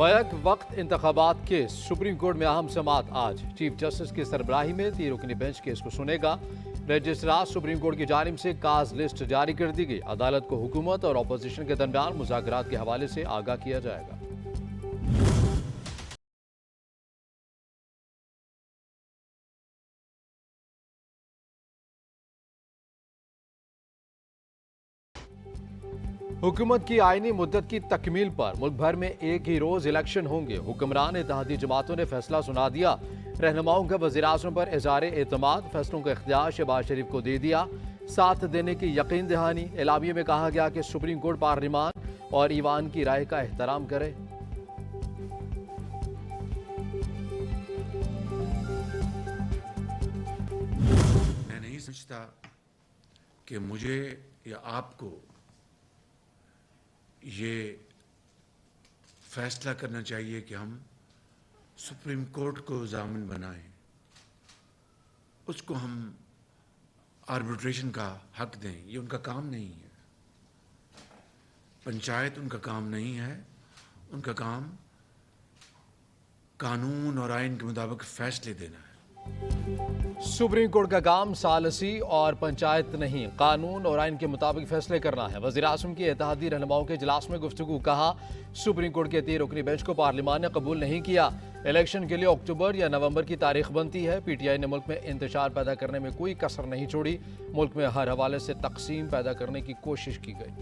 Back वक्त इंतखाबात case supreme court में अहम समाअत आज। चीफ जस्टिस की सरबराही में 3 रुकनी बेंच केस को सुनेगा। रजिस्ट्रार सुप्रीम कोर्ट की जानिब से काज लिस्ट जारी कर दी गई। अदालत को हुकूमत और अपोजिशन के दरमियान मुज़ाकरात के हवाले से आगाह किया जाएगा। हुकूमत की आईनी मुद्दत की तकमील पर मुल्क भर में एक ही रोज इलेक्शन होंगे। हुक्मरान इत्तेहादी जमातों ने फैसला सुना दिया। रहनुमाओं का वज़ीर-ए-आज़म पर इज़हार एतमाद, फैसलों का इख्तियार शहबाज शरीफ को दे दिया। साथ देने की यकीन दहानी। एलामिये में कहा गया कि सुप्रीम कोर्ट पार्लिमान और ईवान की राय का एहतराम करे। मैं नहीं समझता कि मुझे या आपको ये फैसला करना चाहिए कि हम सुप्रीम कोर्ट को ज़ामिन बनाएं, उसको हम आर्बिट्रेशन का हक दें। ये उनका काम नहीं है। पंचायत उनका काम नहीं है। उनका काम कानून और आइन के मुताबिक फैसले देना है। सुप्रीम कोर्ट का काम सालसी और पंचायत नहीं, कानून और आइन के मुताबिक फैसले करना है। वज़ीर-ए-आज़म की इत्तेहादी रहनुमाओं के इजलास में गुफ्तगू। कहा सुप्रीम कोर्ट के 3 रुकनी बेंच को पार्लिमान ने कबूल नहीं किया। इलेक्शन के लिए अक्टूबर या नवंबर की तारीख बनती है। पीटीआई ने मुल्क में इंतशार पैदा करने में कोई कसर नहीं छोड़ी। मुल्क में हर हवाले से तकसीम पैदा करने की कोशिश की गई।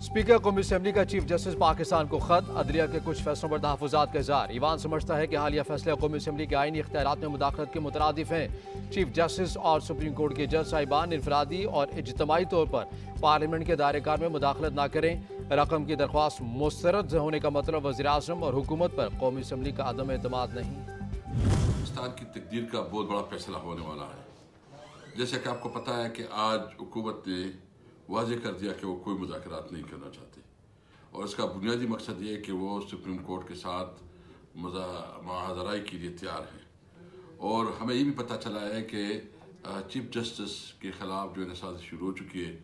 स्पीकर कौमी असम्बली का चीफ जस्टिस पाकिस्तान को खत। अदलिया के कुछ फैसलों पर तहफ़्फ़ुज़ात का इज़हार। ईवान समझता है कि हालिया फैसले कौमी असम्बली के आईनी इख्तियारात में मुदाखलत के मुतरादिफ हैं। चीफ जस्टिस और सुप्रीम कोर्ट के जज साहिबान इनफरादी और इज्तमाही तौर पर पार्लियामेंट के दायरेकार में मुदाखलत न करें। रकम की दरख्वास्त मुस्तरद होने का मतलब वज़ीर-ए-आज़म और हुकूमत पर कौमी असम्बली का अदम एतमाद नहीं। पाकिस्तान की तकदीर का बहुत बड़ा फैसला होने वाला है। जैसे कि आपको पता है कि आज हुकूमत ने वाज़ेह कर दिया कि वो कोई मुज़ाकरात नहीं करना चाहते, और इसका बुनियादी मकसद ये है कि वो सुप्रीम कोर्ट के साथ मुहाज़राई के लिए तैयार हैं। और हमें ये भी पता चला है कि चीफ जस्टिस के खिलाफ जो है साजिश शुरू हो चुकी है।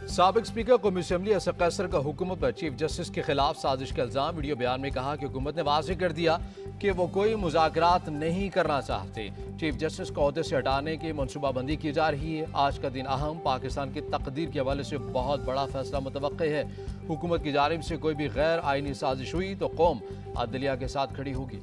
साबिक स्पीकर कौमी असम्बली असद कैसर का हुकूमत पर चीफ जस्टिस के खिलाफ साजिश का इल्जाम। वीडियो बयान में कहा कि हुकूमत ने वाज़ेह कर दिया कि वो कोई मुज़ाकरात नहीं करना चाहते। चीफ जस्टिस को ओहदे से हटाने की मनसूबाबंदी की जा रही है। आज का दिन अहम, पाकिस्तान की तकदीर के हवाले से बहुत बड़ा फैसला मुतवक्के है। हुकूमत की जानिब से कोई भी गैर आईनी साजिश हुई तो कौम अदलिया के साथ खड़ी होगी।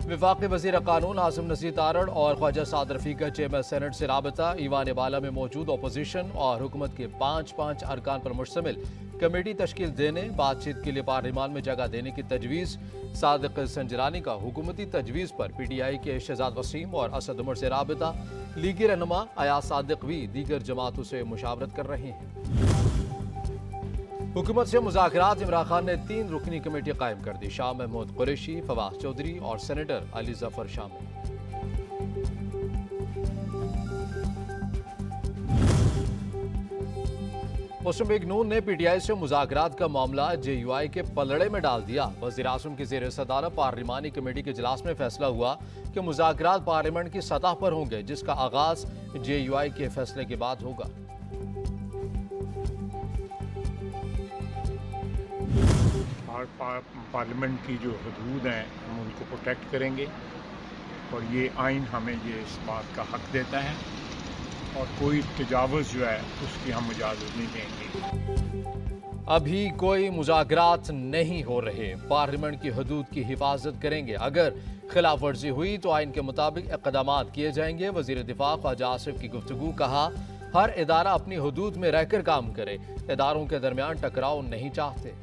वफाकी वज़ीर कानून आसिम नज़ीर तारड़ और ख्वाजा साद रफ़ीक का चेयरमैन सेनेट से राबता। ईवान बाला में मौजूद अपोजिशन और हुकूमत के 5-5 अरकान पर मुश्तमिल कमेटी तश्कील देने, बातचीत के लिए पार्लिमान में जगह देने की तजवीज़। सादिक संजरानी का हुकूमती तजवीज़ पर पीटीआई के शहजाद वसीम और असद उमर से राबता। लीगी रहनुमा अयाज सादिक भी दीगर जमातों से मुशावरत कर रहे हैं। हुकूमत से मुज़ाकरात। इमरान खान ने 3 रुकनी कमेटी कायम कर दी। शाह महमूद कुरैशी, फवाद चौधरी और सेनेटर अली जफर शामिल। मुस्लिम लीग नून ने पीटीआई से मुज़ाकरात का मामला जेयूआई के पलड़े में डाल दिया। वज़ीर-ए-आज़म की ज़ेर सदारत पार्लिमानी कमेटी के इजलास में फैसला हुआ कि मुज़ाकरात पार्लियामेंट की सतह पर होंगे, जिसका आगाज जेयूआई के फैसले के बाद होगा। पार्लियामेंट की जो हदूद हैं हम उनको प्रोटेक्ट करेंगे, और ये आइन हमें ये इस बात का हक देता है, और कोई तजावुज़ जो है उसकी हम इजाज़त नहीं देंगे। अभी कोई मुज़ाकरात नहीं हो रहे। पार्लियामेंट की हदूद की हिफाजत करेंगे। अगर खिलाफ वर्जी हुई तो आइन के मुताबिक इक़दामात किए जाएंगे। वज़ीर दिफा ख्वाजा आसिफ की गुफ्तगू। कहा हर इदारा अपनी हदूद में रहकर काम करे। इदारों के दरमियान टकराव नहीं चाहते।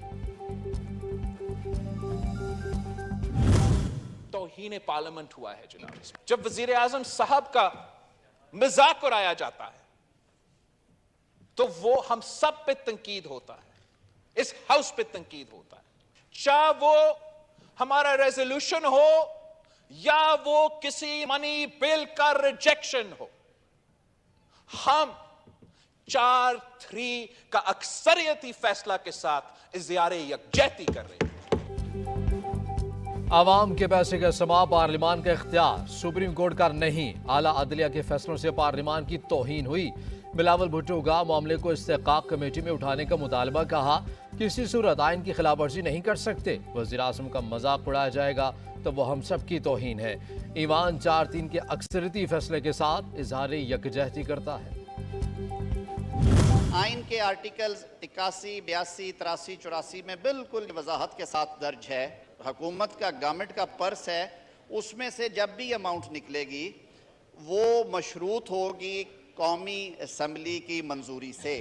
तौहीन पार्लियामेंट हुआ है जनाब। जब वजीर आजम साहब का मजाक उड़ाया जाता है तो वो हम सब पे तंकीद होता है, इस हाउस पे तंकीद होता है, चाहे वो हमारा रेजोल्यूशन हो या वो किसी मनी बिल का रिजेक्शन हो। हम 4-3 का अक्सरियती फैसला के साथ इज़हार यकजहती कर रहे हैं। आवाम के पैसे का इस्तेमाल पार्लिमान का इख्तियार, सुप्रीम कोर्ट का नहीं। आला अदलिया के फैसलों से पार्लिमान की तौहीन हुई। बिलावल भुट्टो का मामले को इस्तेकाक कमेटी में उठाने का मुतालबा, कहा किसी सूरत आइन की खिलाफ वर्जी नहीं कर सकते। वज़ीर आज़म का मजाक उड़ाया जाएगा तो वह हम सब की तौहीन है। ईवान 4-3 के अक्सरियती फैसले के साथ इजहार यकजहती करता है। आइन के आर्टिकल्स 81, 82, 83, 84 में बिल्कुल वजाहत के साथ दर्ज है, हुकूमत का गवर्नमेंट का पर्स है, उसमें से जब भी अमाउंट निकलेगी वो मशरूत होगी कौमी असम्बली की मंजूरी से।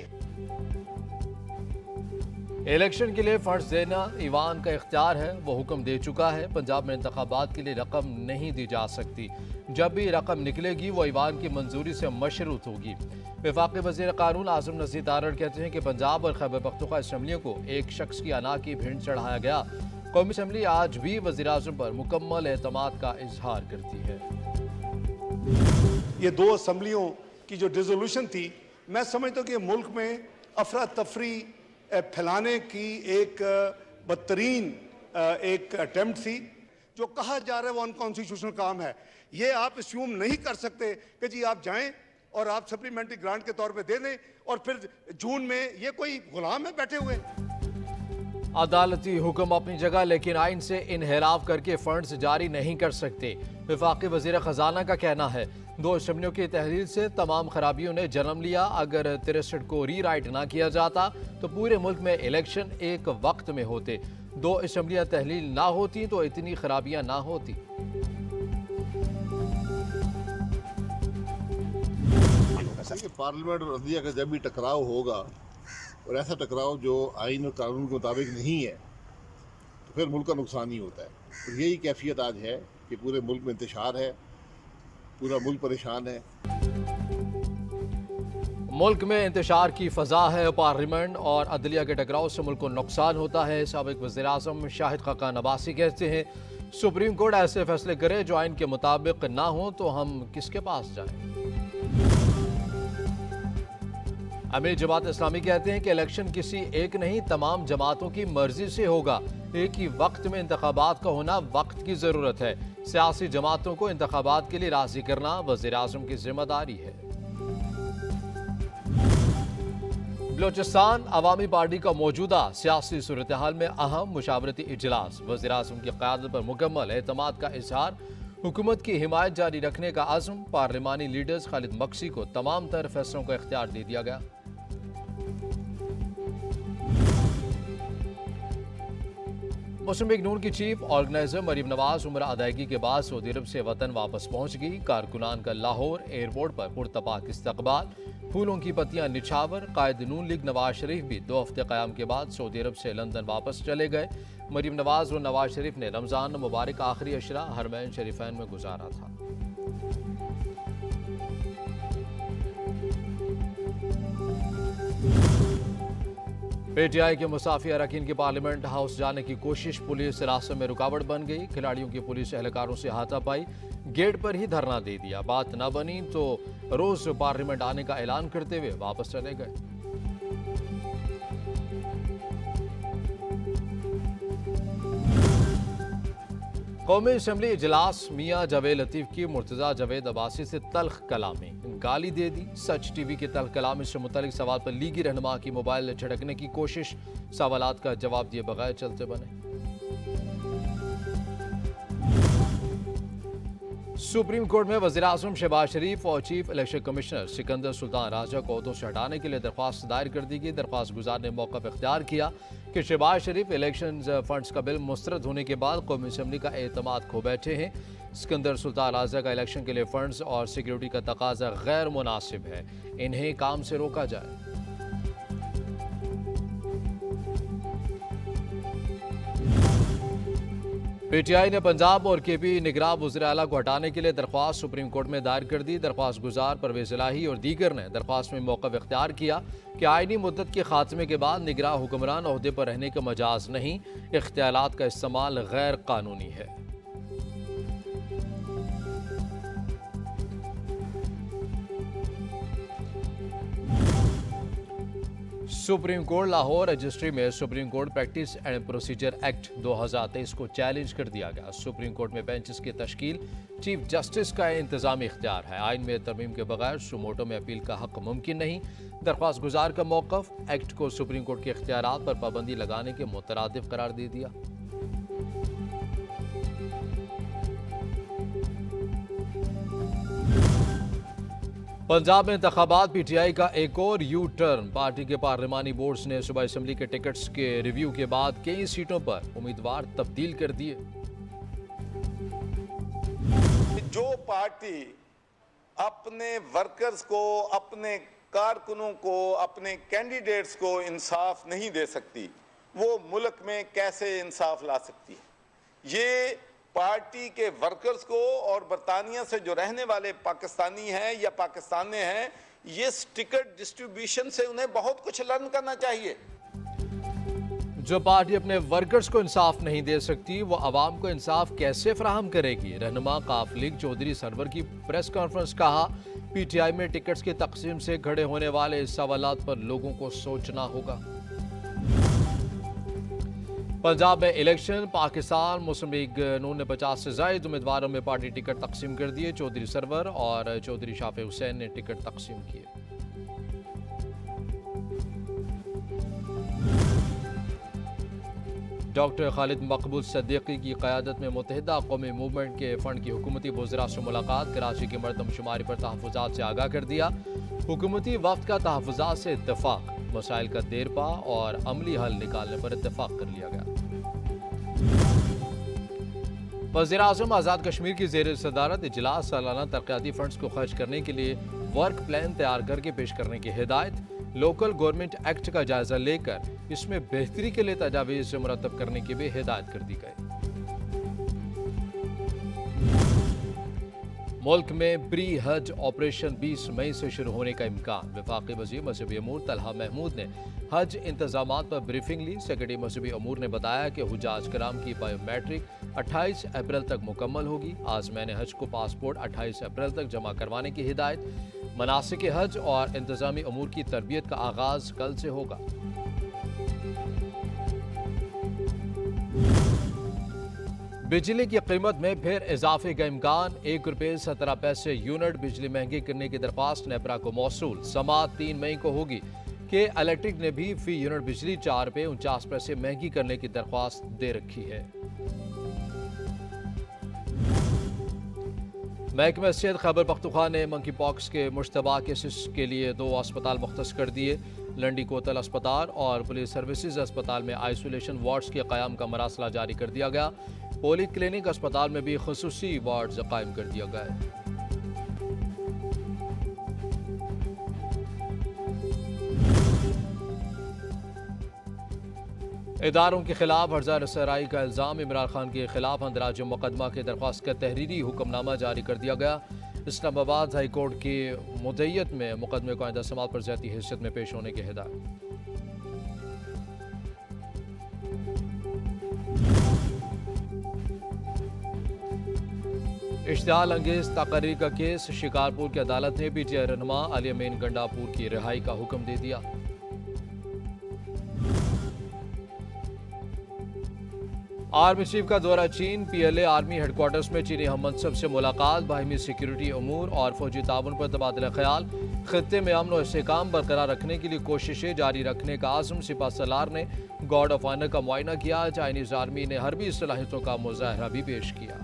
इलेक्शन के लिए फंड्स देना ईवान का इख्तियार है, वो हुक्म दे चुका है। पंजाब में इंतखाबात के लिए रकम नहीं दी जा सकती। जब भी रकम निकलेगी वो ईवान की मंजूरी से मशरूत होगी। वफाकी वज़ीर कानून आज़म नज़ीर तारड़ कहते हैं कि पंजाब और खैबर पख्तूनख्वा असम्बलियों को एक शख्स की अना की भिंड चढ़ाया गया। कौमी असम्बली आज भी वज़ीर आज़म पर मुकम्मल एतमाद का इजहार करती है। ये दो असम्बलियों की जो डिसोल्यूशन थी, मैं समझता हूँ कि मुल्क में अफरा तफरी फैलाने की एक बदतरीन एक अटेम्प्ट थी। जो कहा जा रहा है वो अनकॉन्स्टिट्यूशनल काम है। ये आप अस्यूम नहीं कर सकते कि जी आप जाएं और आप सप्लीमेंट्री ग्रांट के तौर पे दे दें और फिर जून में ये कोई गुलाम है बैठे हुए। अदालती हुक्म अपनी जगह, लेकिन आइन से इनहराफ करके फंड्स जारी नहीं कर सकते। वफाकी वज़ीर ख़जाना का कहना है दो असम्बलियों की तहरीर से तमाम खराबियों ने जन्म लिया। अगर 63 को री राइट ना किया जाता तो पूरे मुल्क में इलेक्शन एक वक्त में होते। दो असम्बलियाँ तहलील ना होती तो इतनी खराबियाँ ना होती। पार्लियामेंट और अदलिया का जब भी टकराव होगा और ऐसा टकराव जो आइन और कानून के मुताबिक नहीं है तो फिर मुल्क का नुकसान ही होता है। तो यही कैफियत आज है कि पूरे मुल्क में इंतशार है, पूरा मुल्क परेशान है। मुल्क में इंतशार की फ़ज़ा है। पार्लियामेंट और अदलिया के टकराव से मुल्क को नुकसान होता है। साबिक़ वज़ीर आज़म शाहिद खाकान अब्बासी कहते हैं सुप्रीम कोर्ट ऐसे फैसले करे जो आइन के मुताबिक ना हो तो हम किसके पास जाएं। अमीर जमात इस्लामी कहते हैं कि इलेक्शन किसी एक नहीं तमाम जमातों की मर्जी से होगा। एक ही वक्त में इंतखाबात का होना वक्त की ज़रूरत है। सियासी जमातों को इंतखाबात के लिए राजी करना वज़ीर आज़म की जिम्मेदारी है। बलोचिस्तान अवामी पार्टी का मौजूदा सियासी सूरत हाल में अहम मुशावरती इजलास, वज़ीर आज़म की क़यादत पर मुकम्मल एतमाद का इजहार, हुकूमत की हिमायत जारी रखने का आज़म। पार्लिमानी लीडर्स खालिद मक्सी को तमाम तर फैसलों का इख्तियार दे दिया गया। मुस्लिम लीग नून की चीफ ऑर्गेनाइजर मरीम नवाज उम्र अदायगी के बाद सऊदी अरब से वतन वापस पहुंच गई। कारकुनान का लाहौर एयरपोर्ट पर पुरतपाक इस्तकबाल, फूलों की पत्तियां निछावर। कायद नून लीग नवाज शरीफ भी 2 हफ्ते क़याम के बाद सऊदी अरब से लंदन वापस चले गए। मरीम नवाज और नवाज शरीफ ने रमज़ान मुबारक आखिरी अशरा हरमैन शरीफैन में गुजारा था। पीटीआई के मुसाफिर अरकान की पार्लियामेंट हाउस जाने की कोशिश, पुलिस रास्ते में रुकावट बन गई। खिलाड़ियों की पुलिस एहलकारों से हाथापाई, गेट पर ही धरना दे दिया। बात न बनी तो रोज पार्लियामेंट आने का ऐलान करते हुए वापस चले गए। कौमी असम्बली इजलास, मियाँ जावेद लतीफ की मुर्तज़ा जावेद अब्बासी से तल्ख कलामी, गाली दे दी। सच टीवी के तल्ख कलामी से मुतल्लिक सवाल पर लीगी रहनुमा की मोबाइल झड़कने की कोशिश, सवालात का जवाब दिए बगैर चलते बने। सुप्रीम कोर्ट में वज़ीर आज़म शहबाज शरीफ और chief election commissioner Sikandar Sultan Raja को ओहदों से हटाने के लिए दरख्वास्त दायर कर दी गई। दरख्वास्त गुजार ने मौक़िफ़ इख्तियार किया कि शहबाज शरीफ इलेक्शन फंड्स का बिल मुस्तरद होने के बाद कौमी असम्बली का एतमाद खो बैठे हैं। सिकंदर सुल्तान राजा का इलेक्शन के लिए फंड्स और सिक्योरिटी का तकाजा गैर मुनासिब है, इन्हें काम से रोका जाए। पीटीआई ने पंजाब और केपी निगरान वज़ीर आला को हटाने के लिए दरख्वास्त सुप्रीम कोर्ट में दायर कर दी। दरख्वास्त गुजार परवेज़ इलाही और दीगर ने दरख्वास्त में मौक़िफ़ इख्तियार किया कि आइनी मुद्दत के खात्मे के बाद निगरान हुक्मरान ओहदे पर रहने का मजाज नहीं, इख्तियारात का इस्तेमाल गैर कानूनी है। सुप्रीम कोर्ट लाहौर रजिस्ट्री में supreme court practice and procedure act 2023 को चैलेंज कर दिया गया। सुप्रीम कोर्ट में बेंचेस की तश्कील चीफ जस्टिस का इंतजामी इख्तियार है। आइन में तरमीम के बगैर सुमोटो में अपील का हक मुमकिन नहीं। दरख्वास्त गुजार का मौक़िफ़ एक्ट को सुप्रीम कोर्ट के इख्तियारात पर पाबंदी लगाने के मुतरादिफ करार दे दिया। पंजाब में इंतखाबात पीटीआई का एक और यू टर्न। पार्टी के पार्लिमानी बोर्ड्स ने सूबा असम्बली के टिकट्स के रिव्यू के बाद कई सीटों पर उम्मीदवार तब्दील कर दिए। जो पार्टी अपने वर्कर्स को, अपने कारकुनों को, अपने कैंडिडेट्स को इंसाफ नहीं दे सकती, वो मुल्क में कैसे इंसाफ ला सकती है? ये पार्टी के वर्कर्स को और बरतानिया से जो रहने वाले पाकिस्तानी हैं या पाकिस्तान में हैं, ये टिकट डिस्ट्रीब्यूशन से उन्हें बहुत कुछ लर्न करना चाहिए। जो पार्टी अपने वर्कर्स को इंसाफ नहीं दे सकती, वो अवाम को इंसाफ कैसे फराहम करेगी? रहनुमा काफ लीग चौधरी सरवर की प्रेस कॉन्फ्रेंस। कहा, पीटीआई में टिकट्स की तकसीम से खड़े होने वाले इस सवालात पर लोगों को सोचना होगा। पंजाब में इलेक्शन। पाकिस्तान मुस्लिम लीग नून ने 50 से ज्यादा उम्मीदवारों में पार्टी टिकट तकसीम कर दिए। चौधरी सरवर और चौधरी शाफे हुसैन ने टिकट तकसीम किए। डॉक्टर खालिद मकबूल सद्दीकी की क़यादत में मुत्तहिदा कौमी मूवमेंट के फंड की हुकूमती वज़रा से मुलाकात। कराची की मरदमशुमारी पर तहफ़्फ़ुज़ात से आगाह कर दिया। हुकूमती वक्त का तहफ़्फ़ुज़ात से इत्तफ़ाक़। मसाइल का देरपा और अमली हल निकालने पर इत्तफ़ाक़ कर लिया गया। वज़ीर-ए-आज़म आज़ाद कश्मीर की ज़ेर सदारत इजलास सालाना तरक्याती फंड्स को खर्च करने के लिए वर्क प्लान तैयार करके पेश करने की हिदायत। लोकल गवर्नमेंट एक्ट का जायजा लेकर इसमें बेहतरी के लिए तजावीज़ मुरतब करने की भी हिदायत कर दी गई। मुल्क में प्री हज ऑपरेशन 20 मई से शुरू होने का इम्कान। वफाकी वज़ीर मज़हबी अमूर तलहा महमूद ने हज इंतजामात पर ब्रीफिंग ली। सेक्रेटरी मज़हबी अमूर ने बताया कि हुजाज कराम की बायोमेट्रिक 28 अप्रैल तक मुकम्मल होगी। आज़मैन हज को पासपोर्ट 28 अप्रैल तक जमा करवाने की हिदायत। मनासिक हज और इंतजामी अमूर की तरबियत का आगाज़ कल से होगा। बिजली की कीमत में फिर इजाफे का इम्कान। ₹1.17 यूनिट बिजली महंगी करने की दरख्वास्त नेपरा को मौसूल। समाअत 3 मई को होगी। कि इलेक्ट्रिक ने भी फी यूनिट बिजली ₹4.49 महंगी करने की दरख्वास्त दे रखी है। महकमा सेहत खैबर पख्तूनख्वा ने मंकी पॉक्स के मुश्तबा केसेस के लिए 2 अस्पताल मुख्तस कर दिए। लंडी कोतल अस्पताल और पुलिस सर्विसेज अस्पताल में आइसोलेशन वार्ड्स के क़याम का मरासला जारी कर दिया गया। पोली क्लिनिक अस्पताल में भी खुसूसी वार्ड्स कायम कर दिया गया है। इदारों के खिलाफ हर्जा रसराई का इल्ज़ाम। इमरान खान के खिलाफ अंदराज मुकदमा की दरख्वास्त का तहरीरी हुक्मनामा जारी कर दिया गया। इस्लामाबाद हाई कोर्ट की मुद्दईयत में मुकदमे को आइंदा समात पर ज़्यादती हैसियत में पेश होने की हिदायत। इश्तिहाल अंगेज तकरीर का केस। शिकारपुर की अदालत ने पीटीआई रहनुमा अली अमीन गंडापुर की रिहाई का हुक्म दे दिया। आर्मी चीफ का दौरा चीन। पीएलए आर्मी हेडक्वार्टर्स में चीनी हम मनसब से मुलाकात। बाहिमी सिक्योरिटी अमूर और फौजी ताउन पर तबादला ख्याल। खित्ते में अमन और इस्तेहकाम बरकरार रखने के लिए कोशिशें जारी रखने का आज़म। सिपा सलार ने गार्ड ऑफ ऑनर का मुआयना किया। चाइनीज आर्मी ने हरबी सलाहियतों का मुजाहरा भी पेश किया।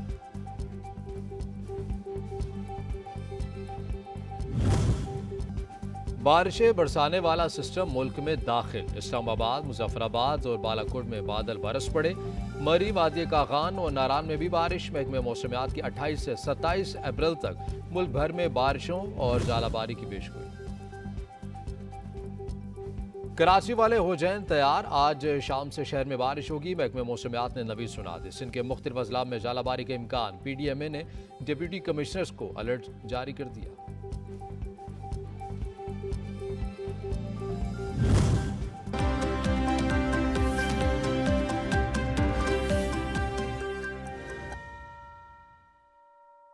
बारिशें बरसाने वाला सिस्टम मुल्क में दाखिल। इस्लामाबाद, मुजफ्फराबाद और बालाकोट में बादल बरस पड़े। मरी, वादी कागान और नारान में भी बारिश। महकमे मौसमियात की 28 से 27 अप्रैल तक मुल्क भर में बारिशों और ज़ालाबारी की पेशगोई। कराची वाले हो जाएं तैयार। आज शाम से शहर में बारिश होगी। महकमे मौसमियात ने नवी सुना दी। सिंध के मुख्तलिफ अजला में ज़ालाबारी का इम्कान। PDMA ने डिप्टी कमिश्नर्स को अलर्ट जारी कर दिया।